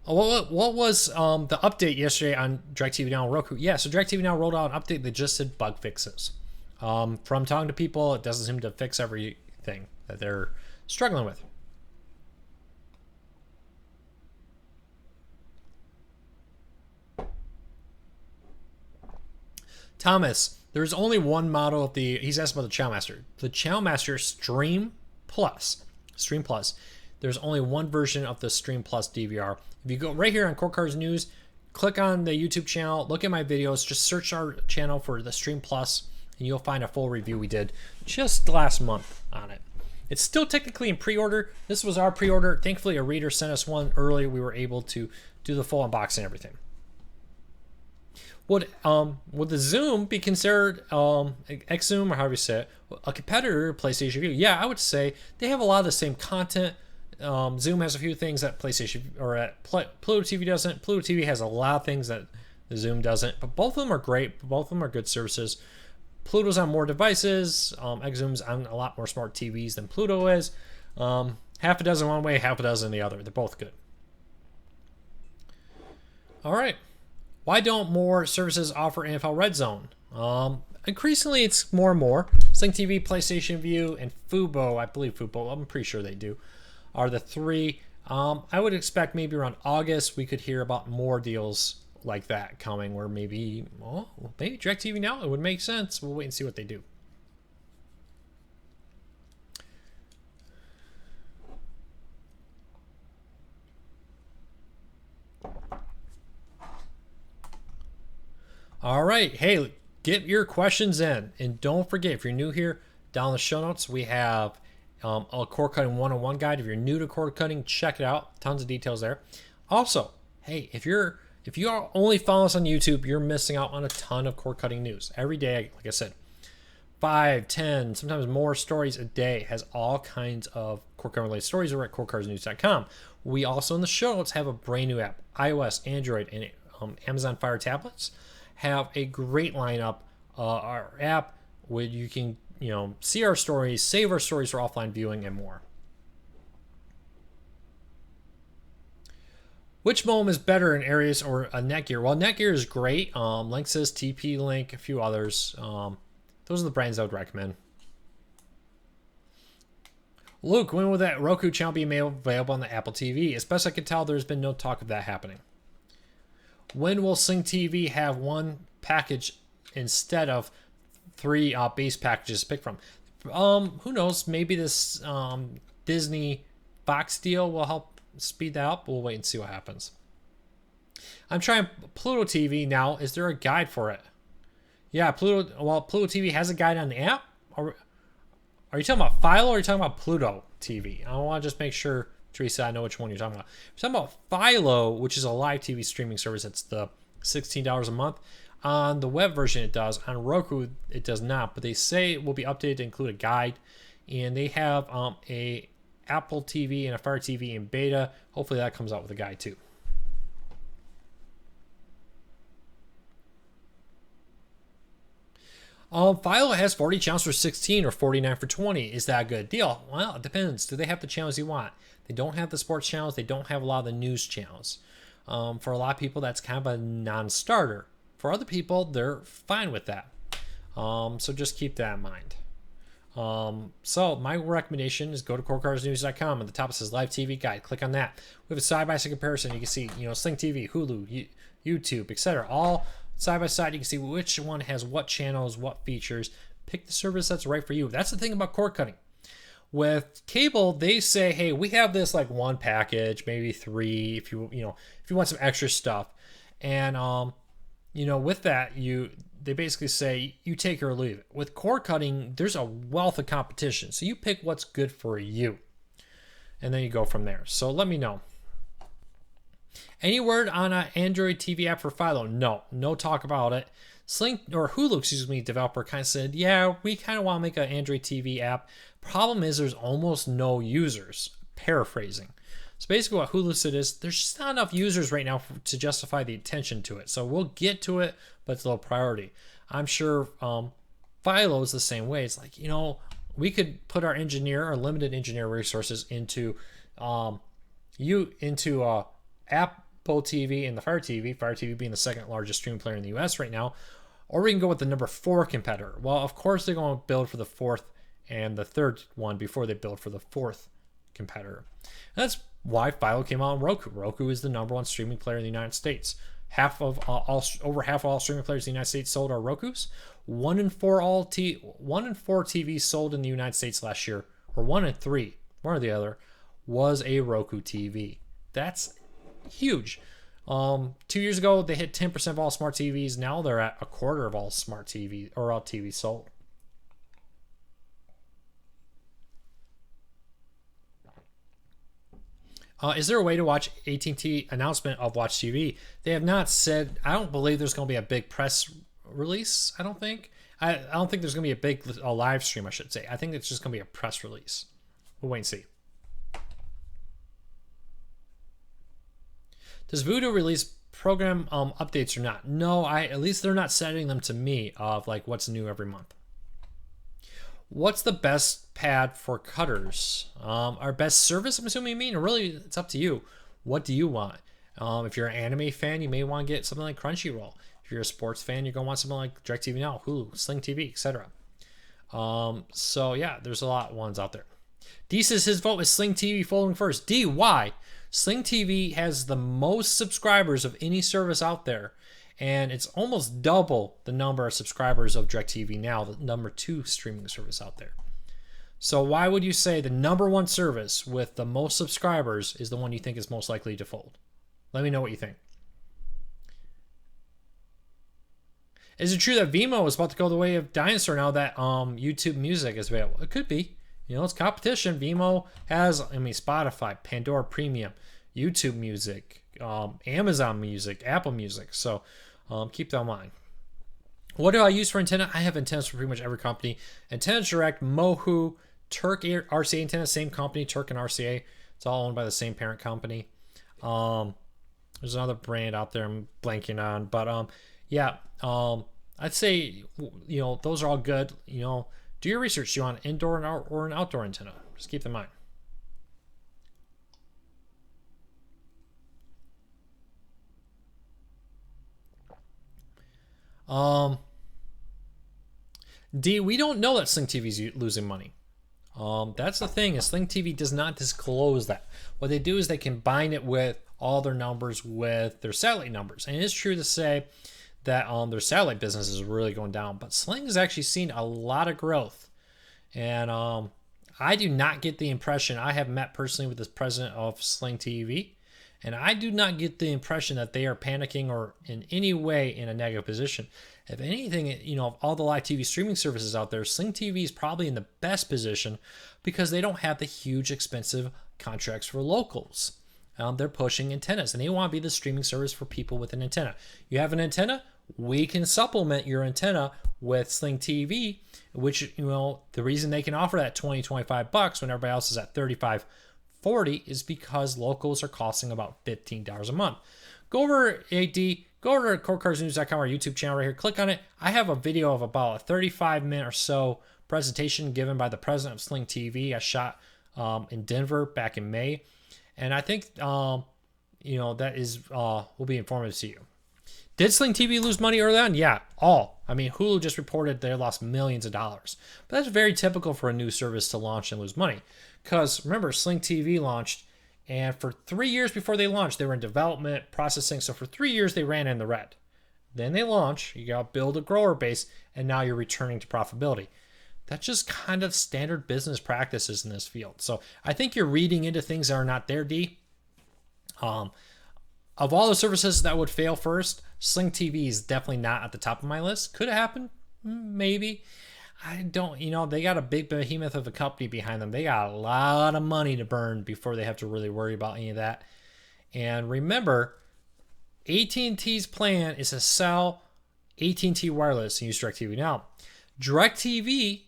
What was the update yesterday on DirecTV Now and Roku? Yeah, so DirecTV Now rolled out an update that just said bug fixes. From talking to people, it doesn't seem to fix everything that they're struggling with. Thomas, there's only one model of the, he's asking about the Channel Master. The Channel Master Stream Plus. There's only one version of the Stream Plus DVR. If you go right here on Core Cars News, click on the YouTube channel, look at my videos, just search our channel for the Stream Plus, and you'll find a full review we did just last month on it. It's still technically in pre-order. This was our pre-order. Thankfully, a reader sent us one early. We were able to do the full unboxing and everything. Would the Zoom be considered, Xzoom, or however you say it, a competitor to PlayStation Vue? Yeah, I would say they have a lot of the same content. Zoom has a few things that PlayStation or at Pluto TV doesn't. Pluto TV has a lot of things that the Zoom doesn't, but both of them are great. Both of them are good services. Pluto's on more devices. Xzoom's on a lot more smart TVs than Pluto is. Half a dozen one way, half a dozen the other. They're both good. All right. Why don't more services offer NFL Red Zone? Increasingly, it's more and more. Sling TV, PlayStation Vue, and Fubo. I believe Fubo. I'm pretty sure they do. Are the three. I would expect maybe around August we could hear about more deals like that coming, where maybe DirecTV Now, it would make sense. We'll wait and see what they do. All right, hey, get your questions in, and don't forget, if you're new here, down in the show notes we have a cord cutting 101 guide. If you're new to cord cutting, check it out. Tons of details there. Also, hey, if you are only following us on YouTube, you're missing out on a ton of cord cutting news every day. Like I said, 5, 10, sometimes more stories a day. Has all kinds of cord cutting related stories over at corecarsnews.com. We also in the show notes have a brand new app, iOS, Android, and Amazon Fire tablets. Have a great lineup. Our app where you can see our stories, save our stories for offline viewing, and more. Which modem is better in Aries or a Netgear? Well, Netgear is great. Linksys, TP-Link, a few others. Those are the brands I would recommend. Luke, when will that Roku channel be made available on the Apple TV? As best I can tell, there's been no talk of that happening. When will Sling TV have one package instead of 3 base packages to pick from? Who knows? Maybe this Disney Fox deal will help speed that up. We'll wait and see what happens. I'm trying Pluto TV now. Is there a guide for it? Yeah, Pluto TV has a guide on the app. Are you talking about Philo or are you talking about Pluto TV? I want to just make sure, Teresa, I know which one you're talking about. You're talking about Philo, which is a live TV streaming service. It's the $16 a month. On the web version, it does. On Roku, it does not. But they say it will be updated to include a guide. And they have a Apple TV and a Fire TV in beta. Hopefully that comes out with a guide too. Philo has 40 channels for 16 or 49 for 20. Is that a good deal? Well, it depends. Do they have the channels you want? They don't have the sports channels. They don't have a lot of the news channels. For a lot of people, that's kind of a non-starter. For other people, they're fine with that. So just keep that in mind. So my recommendation is go to corecarsnews.com. At the top it says live TV guide. Click on that. We have a side-by-side comparison. You can see, Sling TV, Hulu, YouTube, etc. All side by side. You can see which one has what channels, what features. Pick the service that's right for you. That's the thing about cord cutting. With cable, they say, hey, we have this like one package, maybe three, if you want some extra stuff, and with that, they basically say you take or leave it. With cord cutting, there's a wealth of competition, so you pick what's good for you, and then you go from there. So let me know. Any word on an Android TV app for Philo? No talk about it. Hulu, developer kind of said, yeah, we kind of want to make an Android TV app. Problem is there's almost no users. Paraphrasing. So basically what Hulu said is there's just not enough users right now to justify the attention to it. So we'll get to it, but it's a low priority. I'm sure Philo is the same way. It's like, we could put our limited engineer resources into Apple TV and the Fire TV being the second largest streaming player in the US right now, or we can go with the number 4 competitor. Well, of course they're going to build for the 4th and the 3rd one before they build for the 4th competitor. And that's why Philo came out on Roku. Roku is the number 1 streaming player in the United States. Over half of all streaming players in the United States sold our Rokus. 1 in 4 TVs sold in the United States last year, or 1 in 3, one or the other, was a Roku TV. That's huge. 2 years ago, they hit 10% of all smart TVs. Now they're at a quarter of all smart TVs or all TVs sold. Is there a way to watch AT&T announcement of Watch TV? They have not said. I don't believe there's going to be a big press release. I don't think. I don't think there's going to be a live stream, I should say. I think it's just going to be a press release. We'll wait and see. Does Vudu release program updates or not? No, at least they're not sending them to me of like what's new every month. What's the best pad for cutters? Our best service, I'm assuming you mean, or really it's up to you. What do you want? If you're an anime fan, you may want to get something like Crunchyroll. If you're a sports fan, you're going to want something like DirecTV Now, Hulu, Sling TV, etc. So yeah, there's a lot of ones out there. D says his vote is Sling TV folding first. D, why? Sling TV has the most subscribers of any service out there, and it's almost double the number of subscribers of DirecTV Now, the number 2 streaming service out there. So why would you say the number 1 service with the most subscribers is the one you think is most likely to fold? Let me know what you think. Is it true that Vimeo is about to go the way of Dinosaur now that YouTube Music is available? It could be. It's competition. Vimeo has, Spotify, Pandora Premium, YouTube Music, Amazon Music, Apple Music. So keep that in mind. What do I use for antenna? I have antennas for pretty much every company. Antenna Direct, Mohu, Turk RCA Antenna, same company, Turk and RCA. It's all owned by the same parent company. There's another brand out there I'm blanking on. But I'd say, those are all good. Do your research. Do you want an indoor or an outdoor antenna? Just keep that in mind. D, we don't know that Sling TV is losing money. That's the thing, is Sling TV does not disclose that. What they do is they combine it with all their numbers with their satellite numbers. And it is true to say that their satellite business is really going down, but Sling has actually seen a lot of growth. And I do not get the impression, I have met personally with the president of Sling TV, and I do not get the impression that they are panicking or in any way in a negative position. If anything, of all the live TV streaming services out there, Sling TV is probably in the best position because they don't have the huge expensive contracts for locals. They're pushing antennas, and they want to be the streaming service for people with an antenna. You have an antenna? We can supplement your antenna with Sling TV, which, the reason they can offer that $20-$25 when everybody else is at $35-$40 is because locals are costing about $15 a month. go over go over to corecarsnews.com, our YouTube channel right here. Click on it. I have a video of about a 35-minute or so presentation given by the president of Sling TV. I shot in Denver back in May, and I think that is will be informative to you. Did Sling TV lose money early on? Yeah, all. I mean, Hulu just reported they lost millions of dollars. But that's very typical for a new service to launch and lose money. Because remember, Sling TV launched, and for 3 years before they launched, they were in development, processing. So for 3 years, they ran in the red. Then they launch, you got to build a grower base, and now you're returning to profitability. That's just kind of standard business practices in this field. So I think you're reading into things that are not there, D. Of all the services that would fail first, Sling TV is definitely not at the top of my list. Could it happen? Maybe. I don't, they got a big behemoth of a company behind them. They got a lot of money to burn before they have to really worry about any of that. And remember, AT&T's plan is to sell AT&T Wireless and use DirecTV. Now, DirecTV,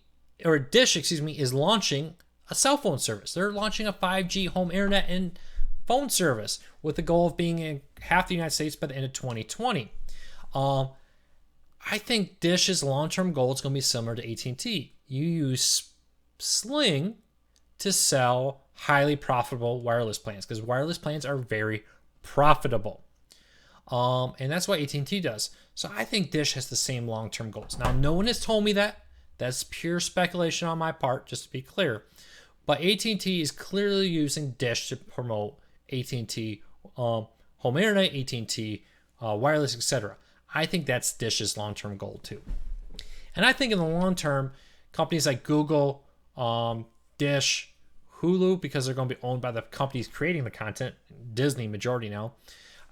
or Dish, is launching a cell phone service. They're launching a 5G home internet and phone service with the goal of being in half the United States by the end of 2020. I think Dish's long-term goal is going to be similar to AT&T. You use Sling to sell highly profitable wireless plans because wireless plans are very profitable. And that's what AT&T does. So I think Dish has the same long-term goals. Now, no one has told me that. That's pure speculation on my part, just to be clear. But AT&T is clearly using Dish to promote AT&T home internet, AT&T wireless, etc. I think that's Dish's long-term goal too. And I think in the long term, companies like Google, Dish, Hulu, because they're going to be owned by the companies creating the content, Disney majority now,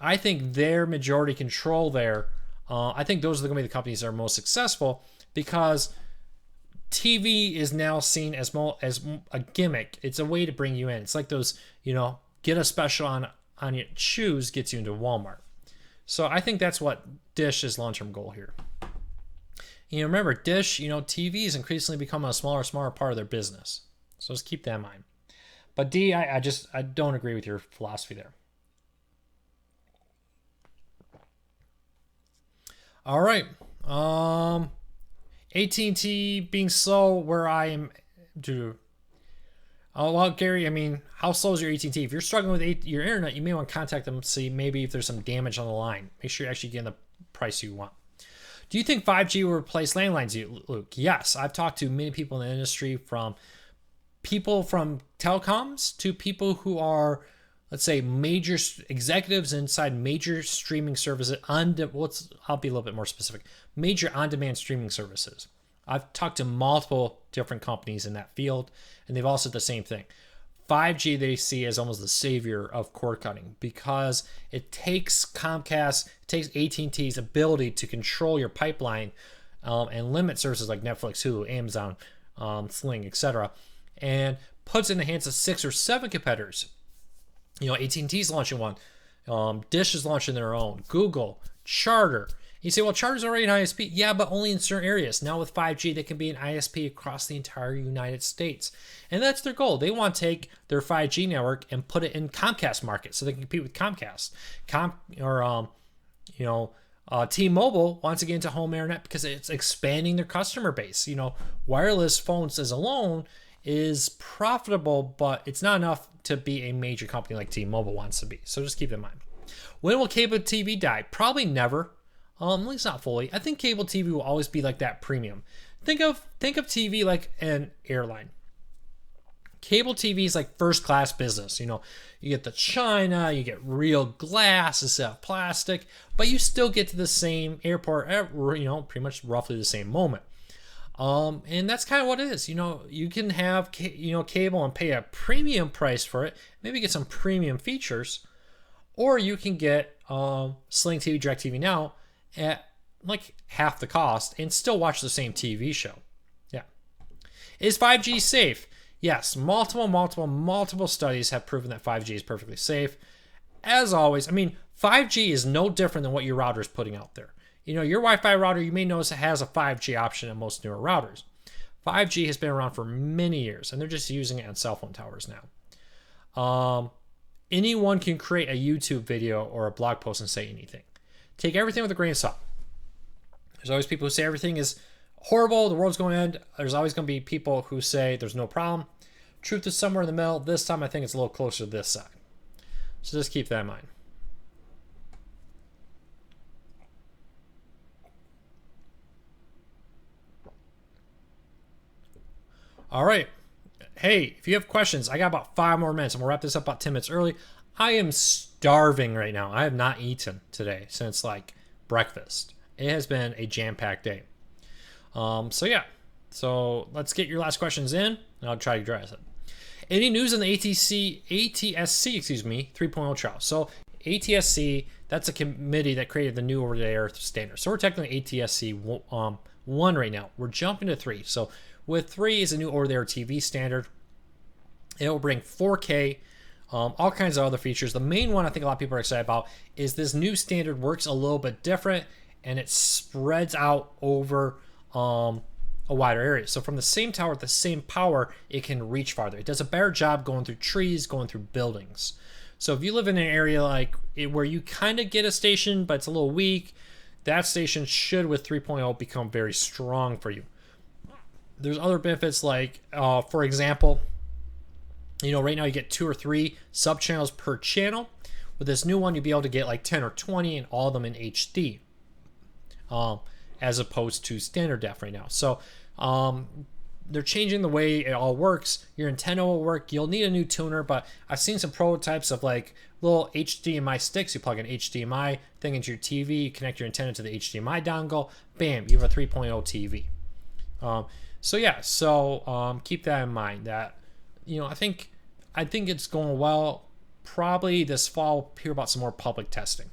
I think their majority control there, I think those are going to be the companies that are most successful because TV is now seen as a gimmick. It's a way to bring you in. It's like those, get a special on your shoes gets you into Walmart. So I think that's what Dish's long-term goal here. Remember, Dish, TV is increasingly becoming a smaller part of their business. So just keep that in mind. But D, I don't agree with your philosophy there. All right. AT&T being slow where I am to. Oh, well, Gary, how slow is your AT&T? If you're struggling with your internet, you may want to contact them to see maybe if there's some damage on the line. Make sure you're actually getting the price you want. Do you think 5G will replace landlines, Luke? Yes. I've talked to many people in the industry, from people from telecoms to people who are, let's say, major executives inside major streaming services. I'll be a little bit more specific. Major on-demand streaming services. I've talked to multiple different companies in that field, and they've all said the same thing. 5G they see as almost the savior of cord cutting because it takes Comcast, it takes AT&T's ability to control your pipeline and limit services like Netflix, Hulu, Amazon, Sling, etc., and puts it in the hands of 6 or 7 competitors. AT&T's launching one. Dish is launching their own. Google, Charter. You say, well, Charter's already an ISP. Yeah, but only in certain areas. Now with 5G, they can be an ISP across the entire United States. And that's their goal. They want to take their 5G network and put it in Comcast market so they can compete with Comcast. T-Mobile wants to get into home internet because it's expanding their customer base. Wireless phones as alone is profitable, but it's not enough to be a major company like T-Mobile wants to be. So just keep that in mind. When will cable TV die? Probably never. At least not fully. I think cable TV will always be like that premium. Think of TV like an airline. Cable TV is like first class business. You get the china, you get real glass instead of plastic, but you still get to the same airport at, pretty much roughly the same moment. And that's kind of what it is. You can have, cable and pay a premium price for it, maybe get some premium features, or you can get Sling TV, DirecTV Now at like half the cost and still watch the same TV show. Yeah. Is 5G safe? Yes. Multiple studies have proven that 5G is perfectly safe. As always, 5G is no different than what your router is putting out there. Your Wi-Fi router, you may notice it has a 5G option in most newer routers. 5G has been around for many years, and they're just using it on cell phone towers now. anyone can create a YouTube video or a blog post and say anything. Take everything with a grain of salt. There's always people who say everything is horrible, the world's going to end. There's always going to be people who say there's no problem. Truth is somewhere in the middle. This time I think it's a little closer to this side. So just keep that in mind. All right. Hey, if you have questions, I got about 5 more minutes. I'm going to wrap this up about 10 minutes early. I am starving right now. I have not eaten today since like breakfast. It has been a jam-packed day. So yeah. So let's get your last questions in, and I'll try to address it. Any news on the ATSC 3.0 trial? So ATSC, that's a committee that created the new over-the-air standard. So we're technically ATSC 1 right now. We're jumping to 3. So with 3 is a new over-the-air TV standard. It will bring 4K, all kinds of other features. The main one I think a lot of people are excited about is this new standard works a little bit different, and it spreads out over a wider area. So from the same tower with the same power, it can reach farther. It does a better job going through trees, going through buildings. So if you live in an area like where you kind of get a station, but it's a little weak, that station should, with 3.0, become very strong for you. There's other benefits like, for example, right now you get 2 or 3 sub channels per channel. With this new one, you'll be able to get like 10 or 20 and all of them in HD, as opposed to standard def right now. So they're changing the way it all works. Your antenna will work. You'll need a new tuner, but I've seen some prototypes of like little HDMI sticks. You plug an HDMI thing into your TV, you connect your antenna to the HDMI dongle, bam, you have a 3.0 TV. Keep that in mind. That I think it's going well. Probably this fall we'll hear about some more public testing.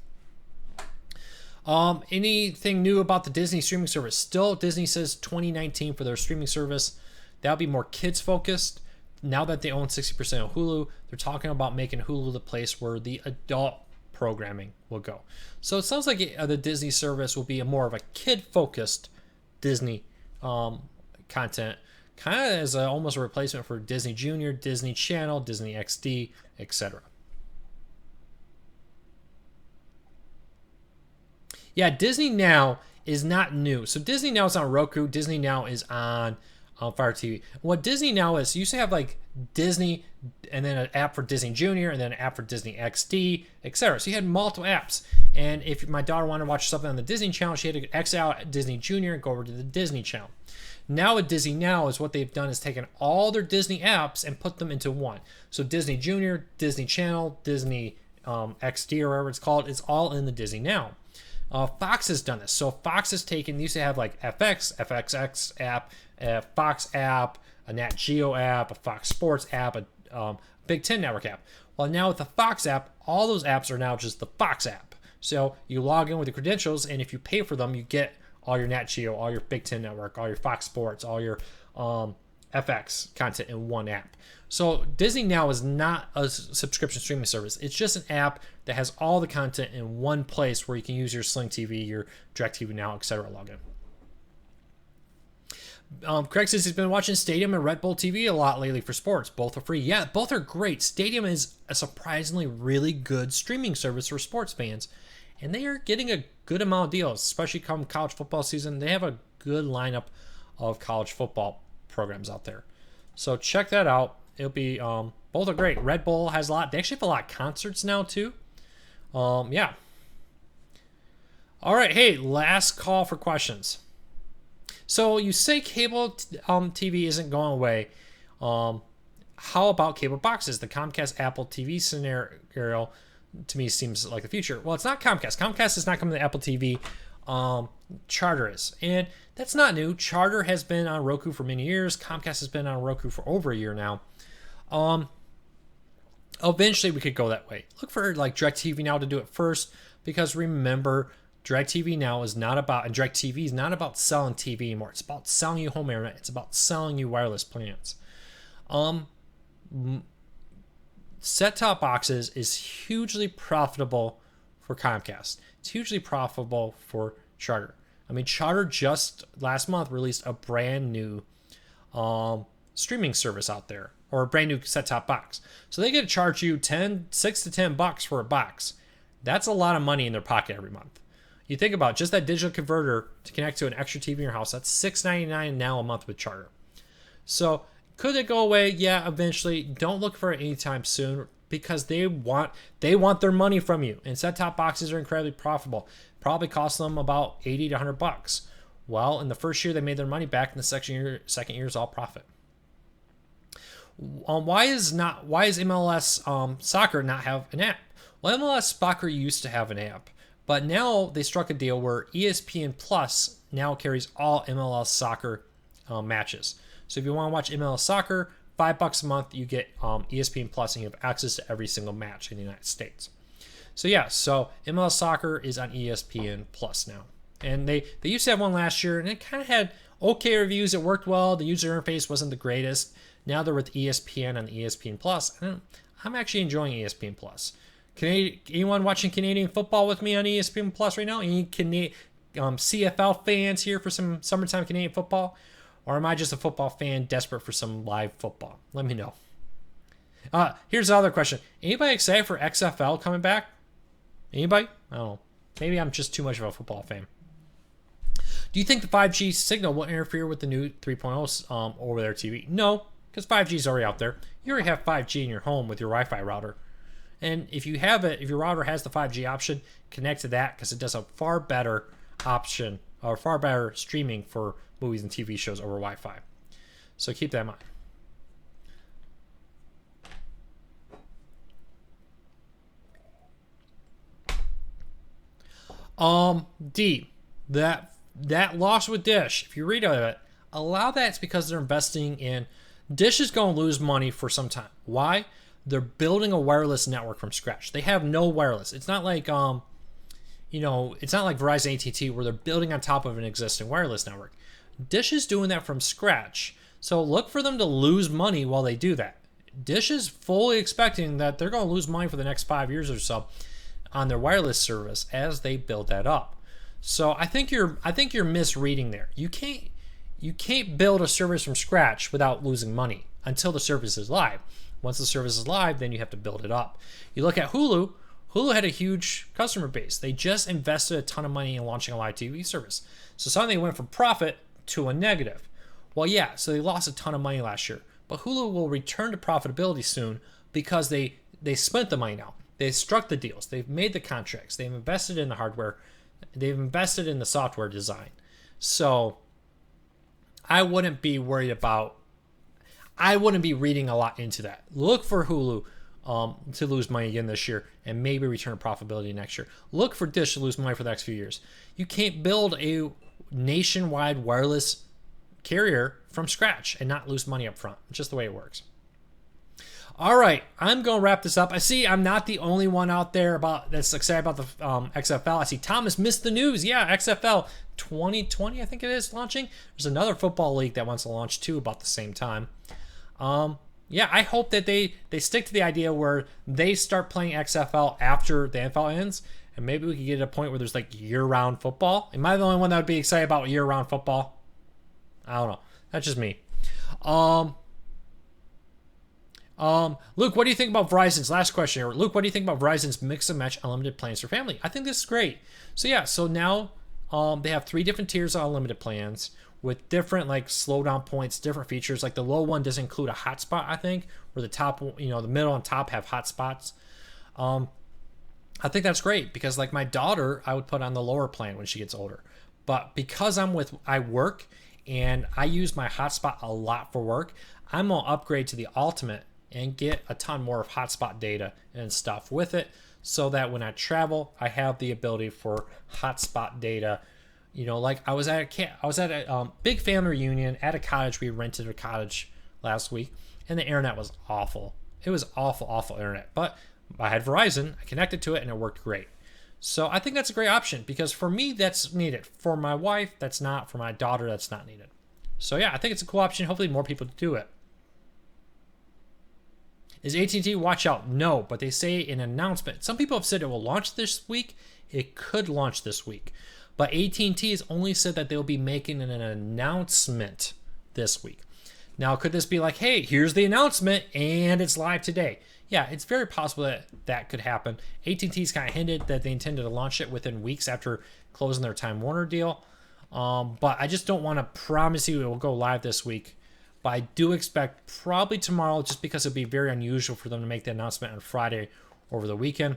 Anything new about the Disney streaming service? Still, Disney says 2019 for their streaming service. That'll be more kids focused. Now that they own 60% of Hulu, they're talking about making Hulu the place where the adult programming will go. So it sounds like the Disney service will be more of a kid focused Disney content, kind of as almost a replacement for Disney Junior, Disney Channel, Disney XD, etc. Yeah, Disney Now is not new. So Disney Now is on Roku. Disney Now is on Fire TV. What Disney Now is, you used to have like Disney and then an app for Disney Junior and then an app for Disney XD, etc. So you had multiple apps. And if my daughter wanted to watch something on the Disney Channel, she had to exit out Disney Junior and go over to the Disney Channel. Now with Disney Now is what they've done is taken all their Disney apps and put them into one. So Disney Junior, Disney Channel, Disney XD or whatever it's called, it's all in the Disney Now. Fox has done this. So Fox has taken, used to have like FX, FXX app, a Fox app, a Nat Geo app, a Fox Sports app, a Big Ten Network app. Well, now with the Fox app, all those apps are now just the Fox app. So you log in with your credentials, and if you pay for them, you get all your Nat Geo, all your Big Ten Network, all your Fox Sports, all your FX content in one app. So Disney Now is not a subscription streaming service. It's just an app that has all the content in one place where you can use your Sling TV, your DirecTV Now, etc. login. Craig says he's been watching Stadium and Red Bull TV a lot lately for sports. Both are free. Yeah, both are great. Stadium is a surprisingly really good streaming service for sports fans, and they are getting a good amount of deals, especially come college football season. They have a good lineup of college football programs out there. So check that out. It'll be both are great. Red Bull has a lot. They actually have a lot of concerts now too. Yeah. All right. Hey, last call for questions. So you say cable TV isn't going away. How about cable boxes? The Comcast Apple TV scenario to me seems like the future. Well, it's not Comcast. Comcast is not coming to Apple TV. Charter is, and that's not new. Charter has been on Roku for many years. Comcast has been on Roku for over a year now. Eventually we could go that way. Look for like DirecTV Now to do it first, because remember, DirecTV Now is not about, and DirecTV is not about selling TV anymore. It's about selling you home internet. It's about selling you wireless plans. Set-top boxes is hugely profitable for Comcast. It's hugely profitable for Charter. I mean, Charter just last month released a brand new streaming service out there, or a brand new set-top box. So they get to charge you $6 to $10 for a box. That's a lot of money in their pocket every month. You think about just that digital converter to connect to an extra TV in your house. That's $6.99 now a month with Charter. So could it go away? Yeah, eventually. Don't look for it anytime soon because they want their money from you. And set-top boxes are incredibly profitable. Probably cost them about $80 to $100. Well, in the first year they made their money back. In the second year is all profit. Why is MLS Soccer not have an app? Well, MLS Soccer used to have an app, but now they struck a deal where ESPN Plus now carries all MLS Soccer matches. So if you want to watch MLS Soccer, $5 a month, you get ESPN Plus, and you have access to every single match in the United States. So yeah, so MLS Soccer is on ESPN Plus now, and they used to have one last year, and it kind of had okay reviews. It worked well. The user interface wasn't the greatest. Now they're with ESPN on ESPN Plus, and I'm actually enjoying ESPN Plus. Anyone watching Canadian football with me on ESPN Plus right now? Any CFL fans here for some summertime Canadian football? Or am I just a football fan desperate for some live football? Let me know. Here's the other question. Anybody excited for XFL coming back? Anybody? I don't know. Maybe I'm just too much of a football fan. Do you think the 5G signal will interfere with the new 3.0 over-there TV? No, because 5G is already out there. You already have 5G in your home with your Wi-Fi router. And if you have it, if your router has the 5G option, connect to that because it does a far better option or far better streaming for movies and TV shows over Wi-Fi. So keep that in mind. D, that loss with Dish, if you read about it, a lot of that's because they're investing in Dish is going to lose money for some time. Why? They're building a wireless network from scratch. They have no wireless. It's not like it's not like Verizon AT&T where they're building on top of an existing wireless network. Dish is doing that from scratch. So look for them to lose money while they do that. Dish is fully expecting that they're going to lose money for the next 5 years or so on their wireless service as they build that up. So I think you're misreading there. You can't build a service from scratch without losing money until the service is live. Once the service is live, then you have to build it up. You look at Hulu. Hulu had a huge customer base. They just invested a ton of money in launching a live TV service. So suddenly they went from profit to a negative. Well, yeah, so they lost a ton of money last year. But Hulu will return to profitability soon because they spent the money now. They struck the deals. They've made the contracts. They've invested in the hardware. They've invested in the software design. So I wouldn't be reading a lot into that. Look for Hulu to lose money again this year and maybe return to profitability next year. Look for Dish to lose money for the next few years. You can't build a nationwide wireless carrier from scratch and not lose money up front. It's just the way it works. All right, I'm going to wrap this up. I see I'm not the only one out there that's excited about the XFL. I see Thomas missed the news. Yeah, XFL 2020, I think it is, launching. There's another football league that wants to launch too about the same time. Yeah, I hope that they stick to the idea where they start playing XFL after the NFL ends, and maybe we can get to a point where there's like year-round football. Am I the only one that would be excited about year-round football? I don't know. That's just me. Luke, what do you think about Verizon's last question here? Luke, what do you think about Verizon's mix and match unlimited plans for family? I think this is great. So yeah, so now they have 3 different tiers of unlimited plans with different like slowdown points, different features. Like the low one does include a hotspot, I think, where the top, the middle and top have hotspots. I think that's great because like my daughter, I would put on the lower plan when she gets older. But because I work and I use my hotspot a lot for work, I'm gonna upgrade to the ultimate and get a ton more of hotspot data and stuff with it so that when I travel, I have the ability for hotspot data. Like I was at a big family reunion at a cottage. We rented a cottage last week and the internet was awful. It was awful internet, but I had Verizon, I connected to it and it worked great. So I think that's a great option because for me, that's needed. For my wife, that's not. For my daughter, that's not needed. So yeah, I think it's a cool option. Hopefully more people do it. Is AT&T watch out? No, but they say in an announcement. Some people have said it will launch this week. It could launch this week. But AT&T has only said that they'll be making an announcement this week. Now, could this be like, hey, here's the announcement and it's live today? Yeah, it's very possible that that could happen. AT&T's kind of hinted that they intended to launch it within weeks after closing their Time Warner deal. But I just don't want to promise you it will go live this week. But I do expect probably tomorrow, just because it'd be very unusual for them to make the announcement on Friday over the weekend.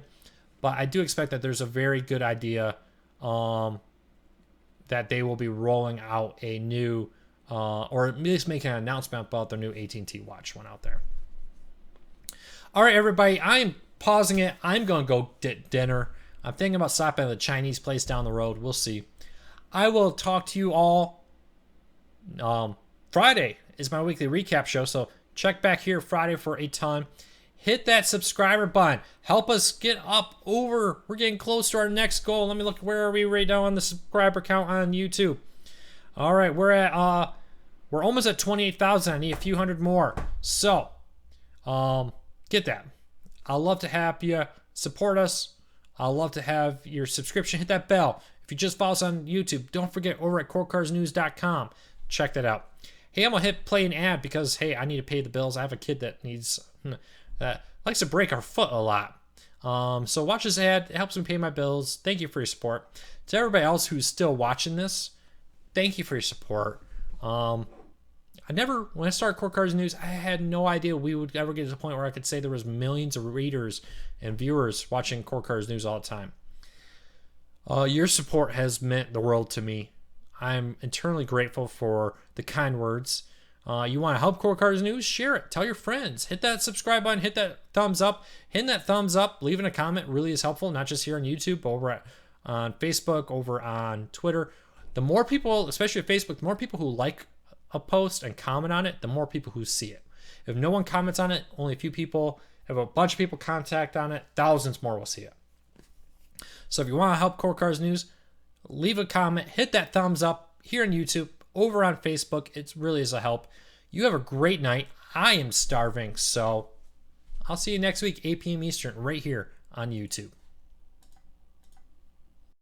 But I do expect that there's a very good idea that they will be rolling out a new, or at least making an announcement about their new AT&T Watch one out there. All right, everybody, I'm pausing it. I'm going to go get dinner. I'm thinking about stopping at the Chinese place down the road. We'll see. I will talk to you all. Friday is my weekly recap show, so check back here Friday for a time. Hit that subscriber button. Help us get up over. We're getting close to our next goal. Let me look. Where are we right now on the subscriber count on YouTube? All right, we're almost at 28,000. I need a few hundred more. So, get that. I'd love to have you support us. I'd love to have your subscription. Hit that bell. If you just follow us on YouTube, don't forget over at corecarsnews.com. Check that out. Hey, I'm going to hit play an ad because, hey, I need to pay the bills. I have a kid that needs, likes to break our foot a lot. So watch this ad. It helps me pay my bills. Thank you for your support. To everybody else who's still watching this, thank you for your support. When I started Core Cars News, I had no idea we would ever get to the point where I could say there was millions of readers and viewers watching Core Cars News all the time. Your support has meant the world to me. I'm eternally grateful for the kind words. You want to help Core Cars News? Share it. Tell your friends. Hit that subscribe button. Hit that thumbs up. Hitting that thumbs up, leaving a comment really is helpful, not just here on YouTube, but over on Facebook, over on Twitter. The more people, especially at Facebook, the more people who like a post and comment on it, the more people who see it. If no one comments on it, only a few people. If a bunch of people contact on it, thousands more will see it. So if you want to help Core Cars News, leave a comment, hit that thumbs up here on YouTube, over on Facebook. It really is a help. You have a great night. I am starving, so I'll see you next week, 8 p.m. Eastern, right here on YouTube.